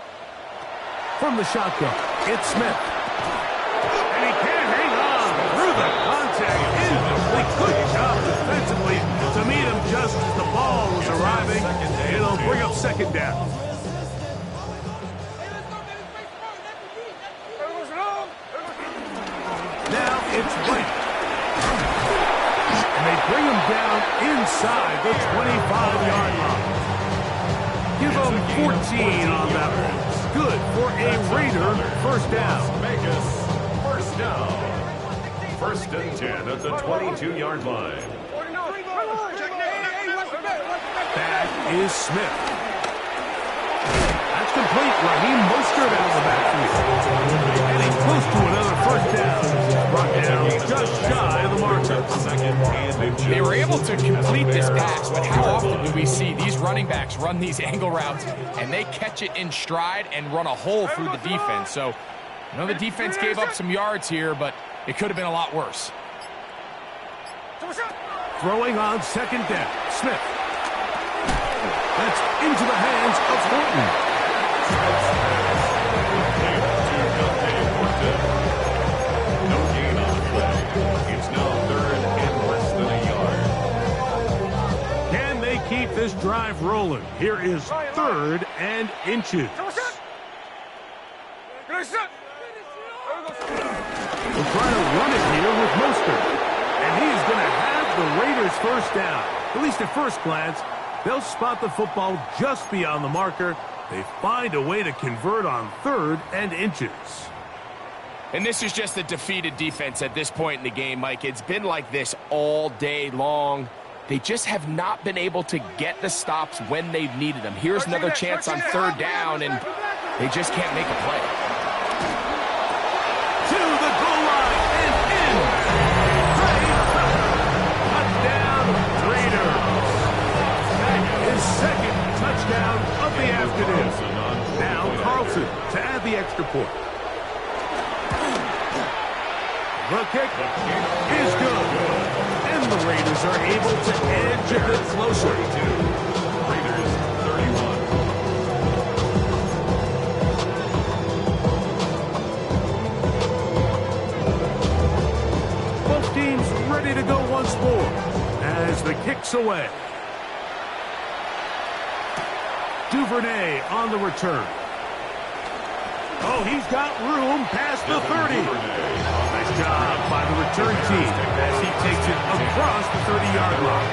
From the shotgun, it's Smith. And he can't hang on through the contact. Incomplete. Good job defensively to meet him just as the ball was arriving. It'll bring up second down. Now it's White. And they bring him down inside the 25-yard line. Give him 14 on that one. Good for a Raider first down. Vegas, first down. First and 10 at the 22-yard line. That is Smith. That's complete. Raheem Mostert out of the backfield. Getting close to another first down. Brought down just shy of the marker. They were able to complete this pass, but how often do we see these running backs run these angle routes and they catch it in stride and run a hole through the defense? So, I know the defense gave up some yards here, but it could have been a lot worse. Throwing on second down. Smith. That's into the hands of Thornton. this drive rolling. Here is 3rd and inches. Good shot. We'll try to run it here with Mostert. And he's going to have the Raiders first down. At least at first glance, they'll spot the football just beyond the marker. They find a way to convert on 3rd and inches. And this is just a defeated defense at this point in the game, Mike. It's been like this all day long. They just have not been able to get the stops when they've needed them. Here's another chance on 3rd down, and they just can't make a play. To the goal line and in. Touchdown, Raiders. That is 2nd touchdown of the afternoon. Now Carlson to add the extra point. The kick is good. And the Raiders are able to edge a bit closer. Raiders 31. Both teams ready to go once more as the kick's away. Duvernay on the return. Oh, he's got room past the 30. Nice job by the return team as he takes it across the 30-yard line.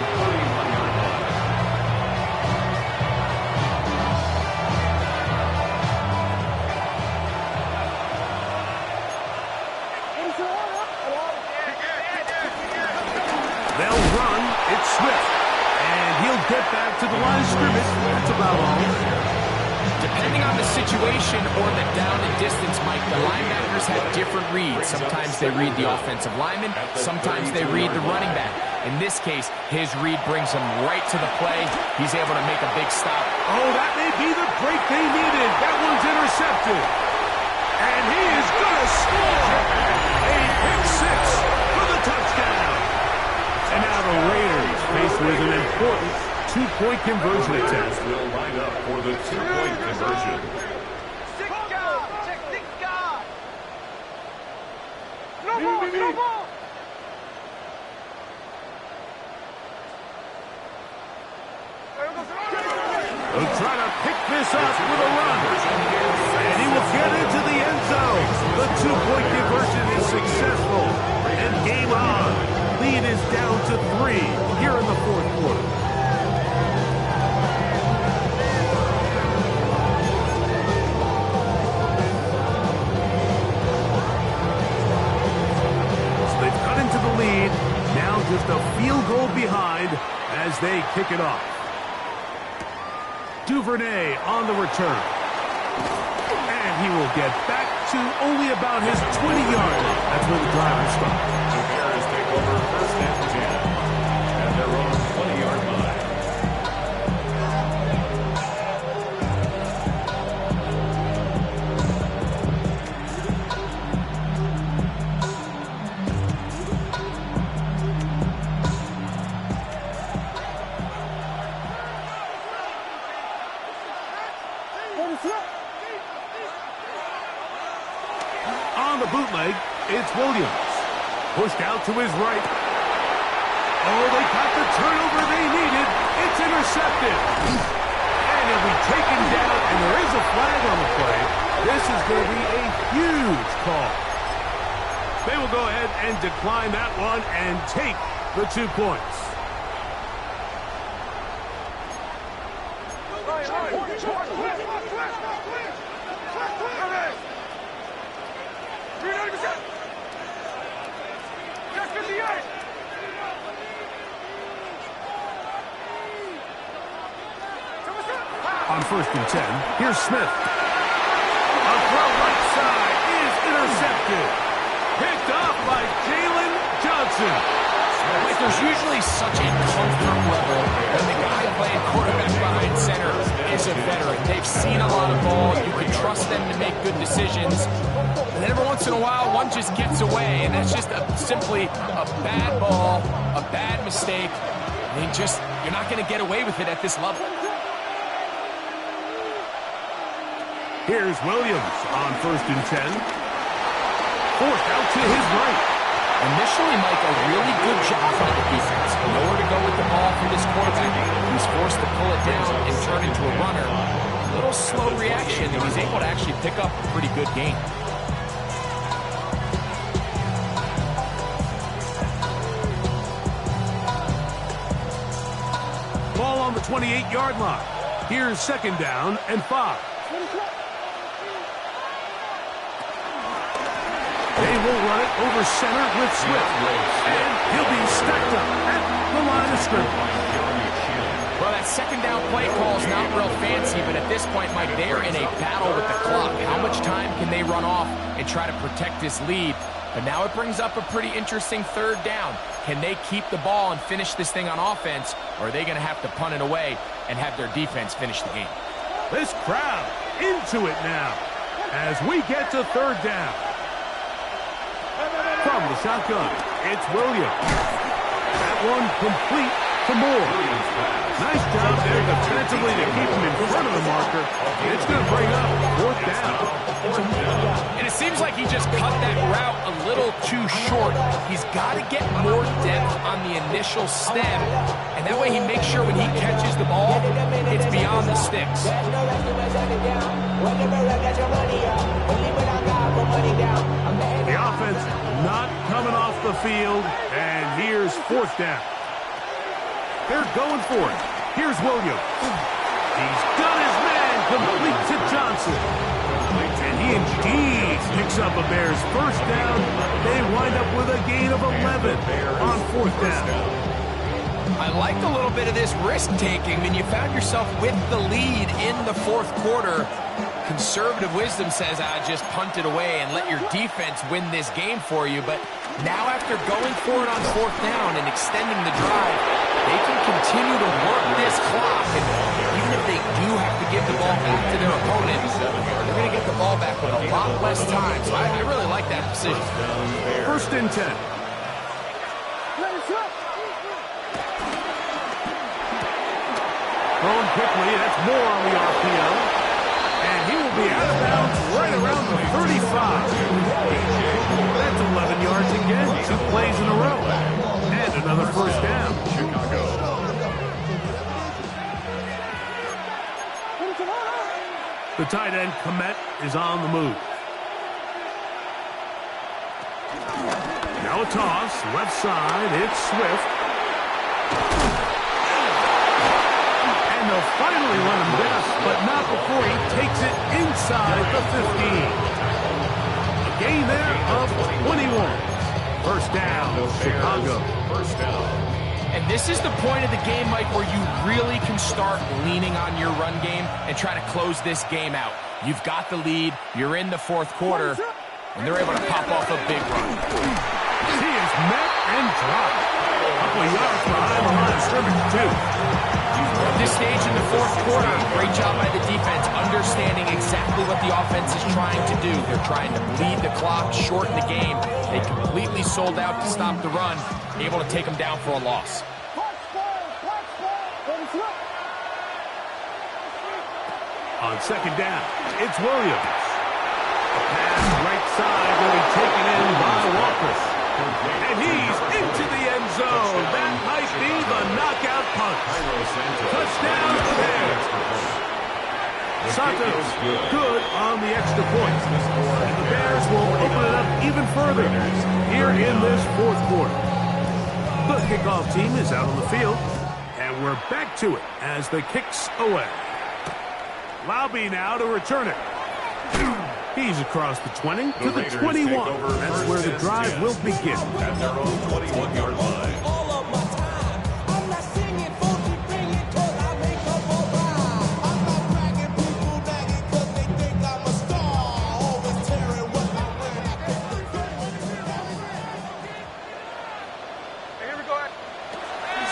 They'll run. It's Swift. And he'll get back to the line of scrimmage. That's about all. Depending on the situation or the down and distance, Mike, the linebackers have different reads. Sometimes they read the offensive lineman. Sometimes they read the running back. In this case, his read brings him right to the play. He's able to make a big stop. Oh, that may be the break they needed. That one's intercepted. And he is going to score. A pick 6 for the touchdown. And now the Raiders faced with an important two-point conversion attempt. Will line up for the two-point conversion. No ball. He'll try to pick this up with a run. And he will get into the end zone. The two-point conversion is successful. And game on. Lead is down to 3 here in the 4th quarter. So they've cut into the lead. Now just a field goal behind as they kick it off. Duvernay on the return. And he will get back to only about his 20-yard line. That's where the drive will stop. The Bears take over 1st and 10 at their own 20-yard line. On the bootleg, it's Williams. Pushed out to his right. Oh, they got the turnover they needed. It's intercepted. And it'll be taken down, and there is a flag on the play. This is going to be a huge call. They will go ahead and decline that one and take the 2 points. On 1st and 10, here's Smith. A throw right side is intercepted. Picked off by Jalen Johnson. Like, there's usually such a comfort level when the guy playing quarterback behind center is a veteran. They've seen a lot of ball. You can trust them to make good decisions. And then every once in a while, one just gets away, and that's just simply a bad ball, a bad mistake. And you're not going to get away with it at this level. Here's Williams on 1st and 10. Forced out to his right. Initially, Mike, a really good job by the defense. Nowhere to go with the ball for this quarterback. He's forced to pull it down and turn into a runner. A little slow reaction, and he's able to actually pick up a pretty good game. Ball on the 28-yard line. Here's second down and 5. They will run it over center with Swift. And he'll be stacked up at the line of scrimmage. Well, that second down play call is not real fancy, but at this point, Mike, they're in a battle with the clock. How much time can they run off and try to protect this lead? But now it brings up a pretty interesting third down. Can they keep the ball and finish this thing on offense, or are they going to have to punt it away and have their defense finish the game? This crowd into it now as we get to third down. From the shotgun, it's Williams. That one complete to Moore. Nice job there defensively to keep him in front of the marker. It's going to bring up fourth down. And it seems like he just cut that route a little too short. He's got to get more depth on the initial stem, and that way he makes sure when he catches the ball, it's beyond the sticks. The offense not coming off the field, and here's fourth down. They're going for it. Here's Williams. He's got his man complete to Johnson. And he indeed picks up a Bears first down. They wind up with a gain of 11 on fourth down. I liked a little bit of this risk-taking. When you found yourself with the lead in the fourth quarter, conservative wisdom says, just punt it away and let your defense win this game for you. But now after going for it on fourth down and extending the drive, they can continue to work this clock. And even if they do have to give the ball back to their opponent, they're going to get the ball back with a lot less time. So I really like that decision. First and 10. Thrown quickly, that's Moore on the RPO. And he will be out of bounds right around the 35. That's 11 yards again, 2 plays in a row. And another first down. The tight end, Komet, is on the move. Now a toss, left side, it's Swift. And they'll finally run him this, but not before he takes it inside the 15. A gain there of 21. First down, Chicago. First down. And this is the point of the game, Mike, where you really can start leaning on your run game and try to close this game out. You've got the lead, you're in the fourth quarter, and they're able to pop off a big run. He is met and dropped. A couple of yards behind the line of scrimmage, too. At this stage in the fourth quarter, great job by the defense, understanding exactly what the offense is trying to do. They're trying to bleed the clock, shorten the game. They completely sold out to stop the run, able to take them down for a loss. On second down, it's Williams. A pass right side will be taken in by Walker. And he's into the end zone. That might be the knockout punch. Touchdown, Bears. Santos good on the extra point. And the Bears will open it up even further here in this fourth quarter. The kickoff team is out on the field, and we're back to it as the kick's away. Lauby now to return it. He's across the 20 to the 21. That's where the drive will begin. At their own 21-yard line.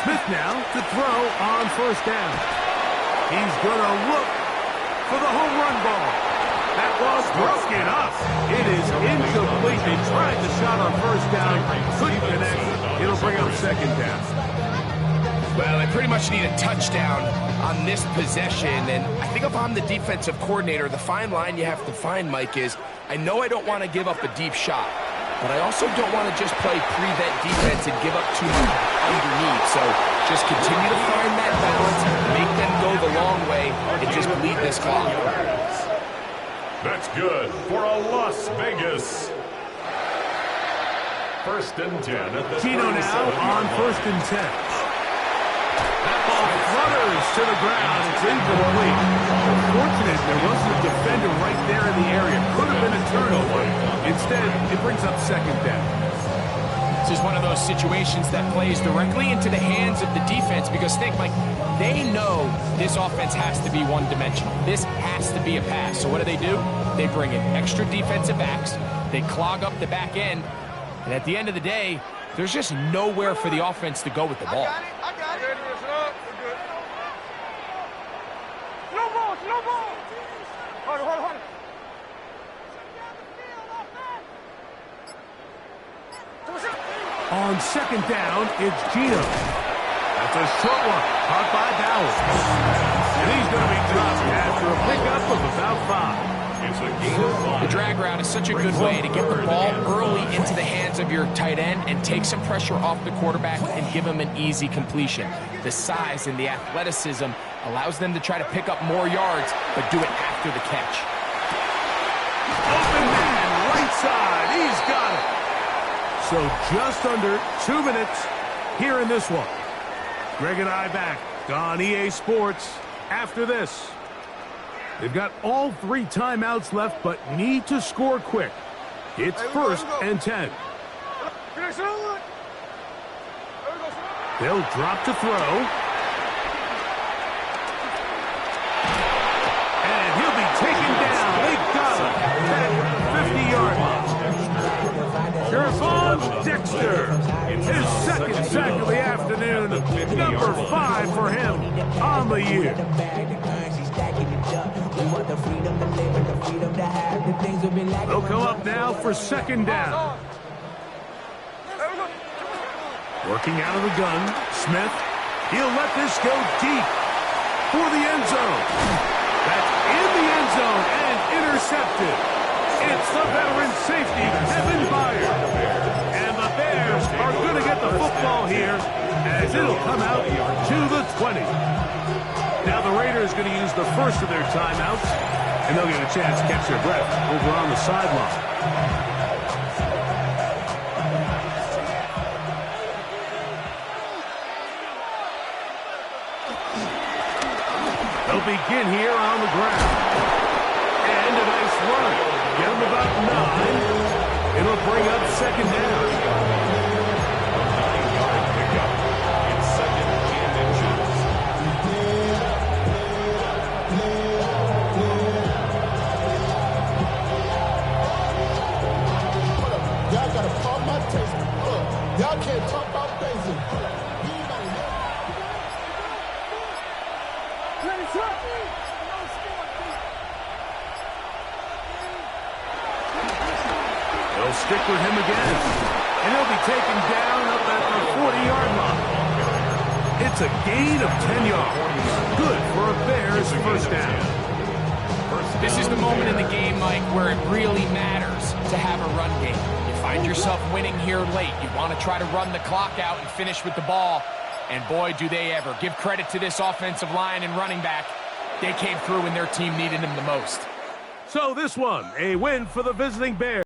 Smith now to throw on first down. He's going to look for the home run ball. That was broken up. It is incomplete. They tried the shot on first down. Couldn't connect. It'll bring up second down. Well, they pretty much need a touchdown on this possession. And I think if I'm the defensive coordinator, the fine line you have to find, Mike, is I know I don't want to give up a deep shot, but I also don't want to just play prevent defense and give up too much underneath. So just continue to find that balance, make them go the long way, and just bleed this clock. That's good for a Las Vegas. 1st and 10 at the Gino now on 1st and 10. That ball flutters to the ground. It's incomplete. Fortunate there wasn't a defender right there in the area. Could have been a turnover. Instead, it brings up 2nd down. This is one of those situations that plays directly into the hands of the defense because think, Mike, they know this offense has to be one-dimensional. This has to be a pass. So what do? They bring in extra defensive backs. They clog up the back end. And at the end of the day, there's just nowhere for the offense to go with the ball. I got it. We're good. Slow ball. Hold it. On 2nd down, it's Gino. That's a short one, caught by Bowers. And he's going to be dropped after a pickup of about 5. It's a gain of 5. The drag route is such a good way to get the ball early into the hands of your tight end and take some pressure off the quarterback and give him an easy completion. The size and the athleticism allows them to try to pick up more yards, but do it after the catch. Open man, right side. He's got it. So just under 2 minutes here in this one. Greg and I back on EA Sports after this. They've got all 3 timeouts left, but need to score quick. It's 1st and 10. They'll drop to throw. And he'll be taken down. They got him back at the 50-yard line. Jervon Dexter, his 2nd sack of the afternoon, number 5 for him on the year. They'll come up now for 2nd down. Working out of the gun, Smith. He'll let this go deep for the end zone. That's in the end zone and intercepted. It's the veteran safety, Kevin Byard. And the Bears are going to get the football here as it'll come out to the 20. Now the Raiders are going to use the first of their timeouts, and they'll get a chance to catch their breath over on the sideline. They'll begin here on the ground. And a nice run. Get them about 9. It'll bring up 2nd down. A 9-yard pickup. It's 2nd and inches. Y'all gotta pump my taste. Y'all can't talk about basic. They'll stick with him again. And he'll be taken down up at the 40-yard line. It's a gain of 10 yards. Good for a Bears 1st down. This is the moment in the game, Mike, where it really matters to have a run game. You find yourself winning here late. You want to try to run the clock out and finish with the ball. And boy, do they ever. Give credit to this offensive line and running back. They came through when their team needed them the most. So this one, a win for the visiting Bears.